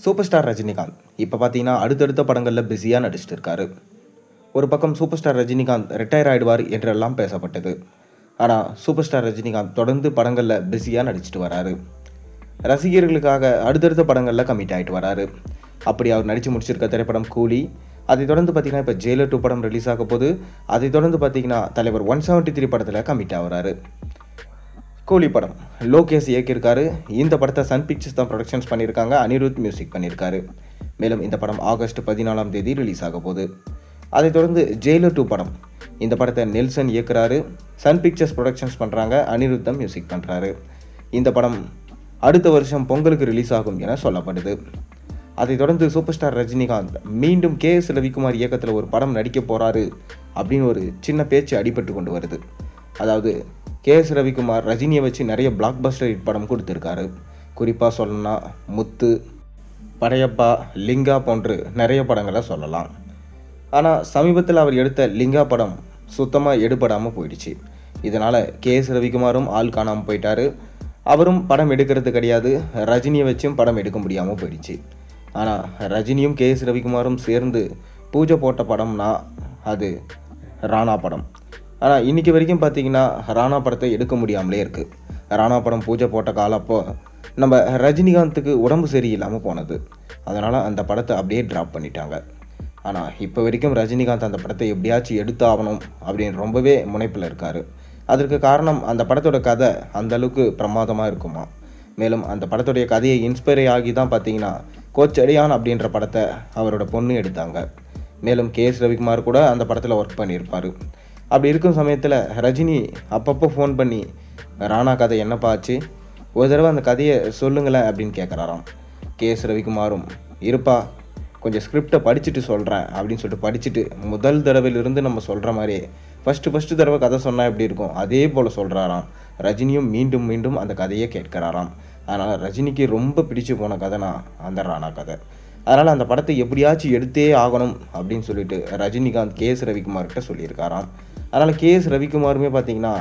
Super star Rajinikanth இப்போ பார்த்தீங்கன்னா அடுத்தடுத்த படங்களில் பிஸியாக நடிச்சிட்டு இருக்காரு. ஒரு பக்கம் சூப்பர் ஸ்டார் ரஜினிகாந்த் ரிட்டையர் ஆகிடுவார் என்றெல்லாம் பேசப்பட்டது. ஆனால் சூப்பர் ஸ்டார் ரஜினிகாந்த் தொடர்ந்து படங்களில் பிஸியாக நடிச்சிட்டு வராரு. ரசிகர்களுக்காக அடுத்தடுத்த படங்களில் கமிட் ஆகிட்டு வராரு. அப்படி அவர் நடித்து முடிச்சிருக்க திரைப்படம் கூலி. அதை தொடர்ந்து பார்த்தீங்கன்னா இப்போ ஜெயிலர் 2 படம் ரிலீஸ் ஆக போது. அதை தொடர்ந்து பார்த்தீங்கன்னா தலைவர் 173 படத்தில் கமிட் ஆகிறாரு. கூலி படம் லோகேஷ் இயக்கியிருக்காரு. இந்த படத்தை சன் பிக்சர்ஸ் தான் ப்ரொடக்ஷன்ஸ் பண்ணியிருக்காங்க. அனிருத் மியூசிக் பண்ணியிருக்காரு. மேலும் இந்த படம் ஆகஸ்ட் 14ஆம் தேதி ரிலீஸ் ஆக போகுது. அதைத் தொடர்ந்து ஜெயிலர் 2 படம். இந்த படத்தை நெல்சன் இயக்குறாரு. சன் பிக்சர்ஸ் ப்ரொடக்ஷன்ஸ் பண்ணுறாங்க. அனிருத் தான் மியூசிக் பண்ணுறாரு. இந்த படம் அடுத்த வருஷம் பொங்கலுக்கு ரிலீஸ் ஆகும் என சொல்லப்படுது. அதைத் தொடர்ந்து சூப்பர் ஸ்டார் ரஜினிகாந்த் மீண்டும் KS ரவிக்குமார் இயக்கத்தில் ஒரு படம் நடிக்க போகிறாரு அப்படின்னு ஒரு சின்ன பேச்சு அடிபட்டு கொண்டு வருது. அதாவது KS ரவிக்குமார் ரஜினியை வச்சு நிறைய பிளாக் பஸ்டர் ஹிட் படம் கொடுத்துருக்காரு. குறிப்பாக சொல்லணும்னா முத்து, படையப்பா, லிங்கா போன்று நிறைய படங்களை சொல்லலாம். ஆனால் சமீபத்தில் அவர் எடுத்த லிங்கா படம் சுத்தமாக எடுபடாமல் போயிடுச்சு. இதனால் KS ரவிக்குமாரும் ஆள் காணாமல் போயிட்டார். அவரும் படம் எடுக்கிறது கிடையாது. ரஜினியை வச்சும் படம் எடுக்க முடியாமல் போயிடுச்சு. ஆனால் ரஜினியும் KS ரவிக்குமாரும் சேர்ந்து பூஜை போட்ட படம்னா அது ராணா படம். ஆனால் இன்றைக்கி வரைக்கும் பார்த்திங்கன்னா ராணா படத்தை எடுக்க முடியாமலே இருக்குது. ராணா படம் பூஜை போட்ட காலப்போ நம்ம ரஜினிகாந்துக்கு உடம்பு சரியில்லாமல் போனது. அதனால் அந்த படத்தை அப்படியே ட்ராப் பண்ணிட்டாங்க. ஆனால் இப்போ வரைக்கும் ரஜினிகாந்த் அந்த படத்தை எப்படியாச்சும் எடுத்தாகணும் அப்படின்னு ரொம்பவே முனைப்பில் இருக்கார். அதற்கு காரணம் அந்த படத்தோட கதை அந்தளவுக்கு பிரமாதமாக இருக்குமா. மேலும் அந்த படத்துடைய கதையை இன்ஸ்பயர் ஆகி தான் பார்த்தீங்கன்னா கோச்சடியான் அப்படின்ற படத்தை அவரோட பொண்ணு எடுத்தாங்க. மேலும் KS ரவிக்குமார் கூட அந்த படத்தில் ஒர்க் பண்ணியிருப்பார். அப்படி இருக்கும் சமயத்தில் ரஜினி அப்பப்போ ஃபோன் பண்ணி ராணா கதை என்னப்பா ஆச்சு, ஒரு தடவை அந்த கதையை சொல்லுங்களேன் அப்படின்னு கேட்குறாராம். KS ரவிக்குமாரும் இருப்பா கொஞ்சம் ஸ்கிரிப்டை படிச்சுட்டு சொல்கிறேன் அப்படின்னு சொல்லிட்டு படிச்சுட்டு முதல் தடவையிலிருந்து நம்ம சொல்கிற மாதிரியே ஃபஸ்ட்டு தடவை கதை சொன்னால் எப்படி இருக்கும் அதே போல் சொல்கிறாராம். ரஜினியும் மீண்டும் மீண்டும் அந்த கதையை கேட்கிறாராம். அதனால் ரஜினிக்கு ரொம்ப பிடிச்சு போன கதைனா அந்த ராணா கதை. அதனால் அந்த படத்தை எப்படியாச்சும் எடுத்தே ஆகணும் அப்படின்னு சொல்லிட்டு ரஜினிகாந்த் KS ரவிக்குமார்கிட்ட சொல்லியிருக்காராம். அதனால் KS ரவிக்குமாருமே பார்த்திங்கன்னா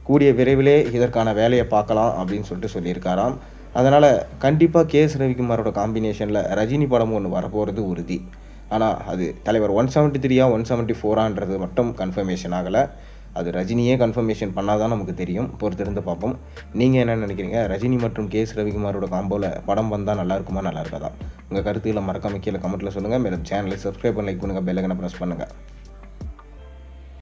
கூடிய விரைவிலே இதற்கான வேலையை பார்க்கலாம் அப்படின்னு சொல்லிட்டு சொல்லியிருக்காராம். அதனால் கண்டிப்பாக KS ரவிக்குமாரோட காம்பினேஷனில் ரஜினி படம் ஒன்று வரப்போகிறது உறுதி. ஆனால் அது தலைவர் 173 174 மட்டும் கன்ஃபர்மேஷன் ஆகலை. அது ரஜினியே கன்ஃபர்மேஷன் பண்ணால் தான் நமக்கு தெரியும். பொறுத்திருந்து பார்ப்போம். நீங்கள் என்ன நினைக்கிறீங்க? ரஜினி மற்றும் KS ரவிக்குமாரோட காம்போவில் படம் வந்தால் நல்லா இருக்குமா, நல்லா இருக்காதா? உங்கள் கருத்துக்களை மறக்காம கீழே கமெண்ட்டில் சொல்லுங்கள். மேலும் சேனலை சப்ஸ்கிரைப் பண்ணி லைக் பண்ணுங்கள், பெல் ஐகானை ப்ரெஸ் பண்ணுங்கள்.